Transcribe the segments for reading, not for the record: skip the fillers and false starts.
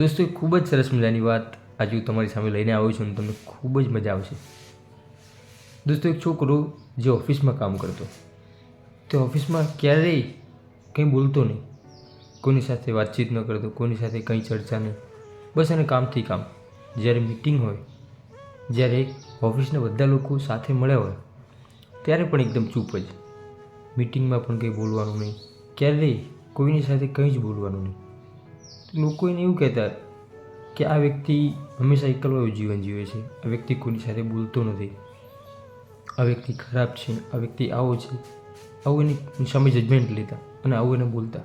દોસ્તો ખૂબ જ સરસ મજાની વાત આજે હું તમારી સામે લઈને આવ્યો છું અને તમને ખૂબ જ મજા આવશે. દોસ્તો એક છોકરો જે ઓફિસમાં કામ કરતો, તે ઓફિસમાં ક્યારેય કંઈ બોલતો નહીં, કોઈની સાથે વાતચીત ન કરતો, કોઈની સાથે કંઈ ચર્ચા નહીં, બસ એને કામથી કામ. જ્યારે મિટિંગ હોય, જ્યારે ઓફિસના બધા લોકો સાથે મળ્યા હોય ત્યારે પણ એકદમ ચૂપ જ. મિટિંગમાં પણ કંઈ બોલવાનું નહીં, ક્યારેય કોઈની સાથે કંઈ જ બોલવાનું નહીં. લોકો એને એવું કહેતા કે આ વ્યક્તિ હંમેશા એકલવાયું જીવન જીવે છે, આ વ્યક્તિ કોઈની સાથે બોલતો નથી, આ વ્યક્તિ ખરાબ છે, આ વ્યક્તિ આવો છે, આવું એની સામે જજમેન્ટ લેતા અને આવું એને બોલતા.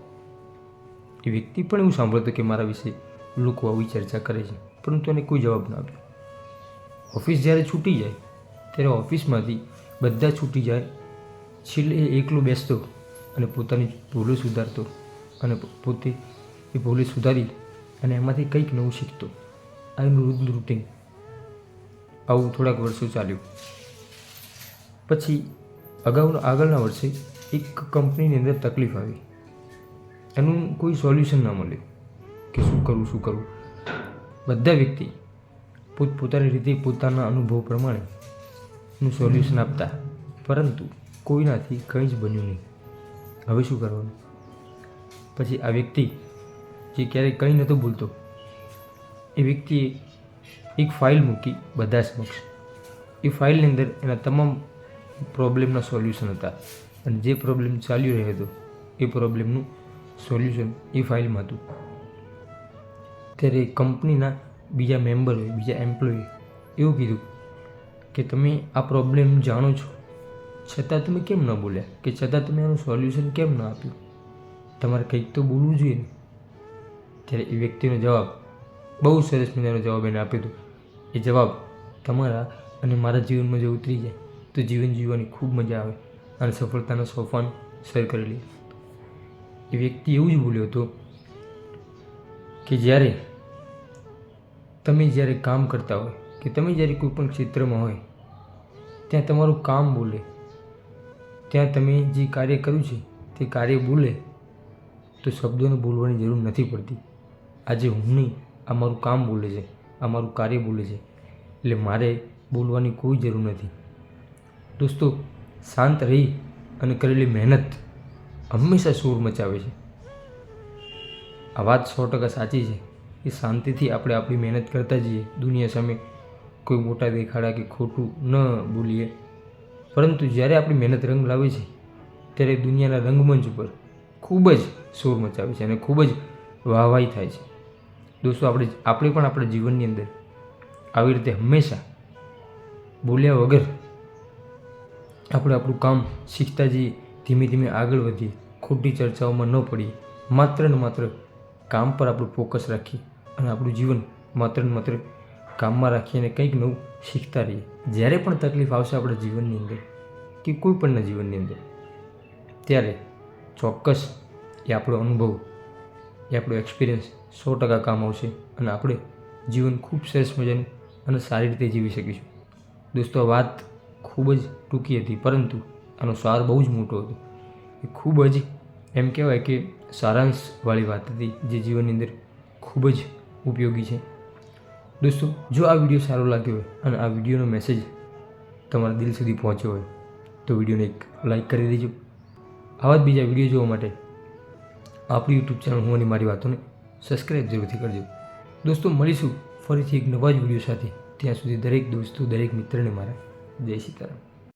એ વ્યક્તિ પણ એવું સાંભળતો કે મારા વિશે લોકો આવી ચર્ચા કરે છે, પરંતુ એને કોઈ જવાબ ના આપ્યો. ઓફિસ જ્યારે છૂટી જાય ત્યારે ઓફિસમાંથી બધા છૂટી જાય, છેલ્લે એકલો બેસતો અને પોતાની ભૂલો સુધારતો અને પોતે એ ભૂલે સુધારી અને એમાંથી કંઈક નવું શીખતો. આ એનું રોજનું રૂટીન. આવું થોડાક વર્ષો ચાલ્યું. પછી આગળના વર્ષે એક કંપનીની અંદર તકલીફ આવી. એનું કોઈ સોલ્યુશન ના મળ્યું કે શું કરવું. બધા વ્યક્તિ પોતપોતાની રીતે પોતાના અનુભવ પ્રમાણે એનું સોલ્યુશન આપતા, પરંતુ કોઈનાથી કંઈ જ બન્યું નહીં. હવે શું કરવાનું? પછી આ વ્યક્તિ જે ક્યારેય કંઈ નહોતો બોલતો, એ વ્યક્તિએ એક ફાઇલ મૂકી બધા સમક્ષ. એ ફાઇલની અંદર એના તમામ પ્રોબ્લેમના સોલ્યુશન હતા અને જે પ્રોબ્લેમ ચાલી રહ્યો હતો એ પ્રોબ્લેમનું સોલ્યુશન એ ફાઇલમાં હતું. ત્યારે કંપનીના બીજા મેમ્બરોએ, બીજા એમ્પ્લોયે એવું કીધું કે તમે આ પ્રોબ્લેમ જાણો છો, છતાં તમે કેમ ન બોલ્યા, કે છતાં તમે એનું સોલ્યુશન કેમ ન આપ્યું? તમારે કંઈક તો બોલવું જોઈએ ને. ત્યારે એ વ્યક્તિનો જવાબ, બહુ સરસ મજાનો જવાબ એને આપ્યો હતો. એ જવાબ તમારા અને મારા જીવનમાં જો ઉતરી જાય તો જીવન જીવવાની ખૂબ મજા આવે અને સફળતાના સોપાન સર કરી લે. એ વ્યક્તિ એવું જ બોલ્યો હતો કે જ્યારે કામ કરતા હોય કે તમે જ્યારે કોઈ પણ ક્ષેત્રમાં હોય ત્યાં તમારું કામ બોલે, ત્યાં તમે જે કાર્ય કર્યું છે તે કાર્ય બોલે તો શબ્દોને બોલવાની જરૂર નથી પડતી. આજે હું નહીં, આ મારું કામ બોલે છે, આ મારું કાર્ય બોલે છે, એટલે મારે બોલવાની કોઈ જરૂર નથી. દોસ્તો, શાંત રહી અને કરેલી મહેનત હંમેશા શોર મચાવે છે. આ વાત 100% સાચી છે કે શાંતિથી આપણે આપણી મહેનત કરતા જઈએ, દુનિયા સામે કોઈ મોટા દેખાડા કે ખોટું ન બોલીએ, પરંતુ જ્યારે આપણી મહેનત રંગ લાવે છે ત્યારે દુનિયાના રંગમંચ ઉપર ખૂબ જ શોર મચાવે છે અને ખૂબ જ વાહવાહી થાય છે. દોસ્તો, આપણે પણ આપણા જીવનની અંદર આવી રીતે હંમેશા બોલ્યા વગર આપણે આપણું કામ શીખતા જઈએ, ધીમે ધીમે આગળ વધીએ, ખોટી ચર્ચાઓમાં ન પડીએ, માત્ર ને માત્ર કામ પર આપણું ફોકસ રાખીએ અને આપણું જીવન માત્ર ને માત્ર કામમાં રાખીને કંઈક નવું શીખતા રહીએ. જ્યારે પણ તકલીફ આવશે આપણા જીવનની અંદર કે કોઈ પણના જીવનની અંદર, ત્યારે ચોક્કસ એ આપણો અનુભવ, એ આપણો એક્સપિરિયન્સ 100% કામ આવશે અને આપણે જીવન ખૂબ સરસ મજાનું અને સારી રીતે જીવી શકીશું. દોસ્તો, આ વાત ખૂબ જ ટૂંકી હતી, પરંતુ આનો સાર બહુ જ મોટો હતો. એ ખૂબ જ એમ કહેવાય કે સારાંશવાળી વાત હતી જે જીવનની અંદર ખૂબ જ ઉપયોગી છે. દોસ્તો, જો આ વિડીયો સારો લાગ્યો હોય અને આ વિડીયોનો મેસેજ તમારા દિલ સુધી પહોંચ્યો હોય તો વિડીયોને એક લાઈક કરી દેજો. આવા જ બીજા વિડીયો જોવા માટે આપણી યુટ્યુબ ચેનલ હું અને મારી વાતોને સબસ્ક્રાઈબ જરૂરથી કરજો. દોસ્તો, મળીશું ફરીથી એક નવા જ વિડીયો સાથે. ત્યાં સુધી દરેક દોસ્તો, દરેક મિત્રને મારા જય સીતારામ.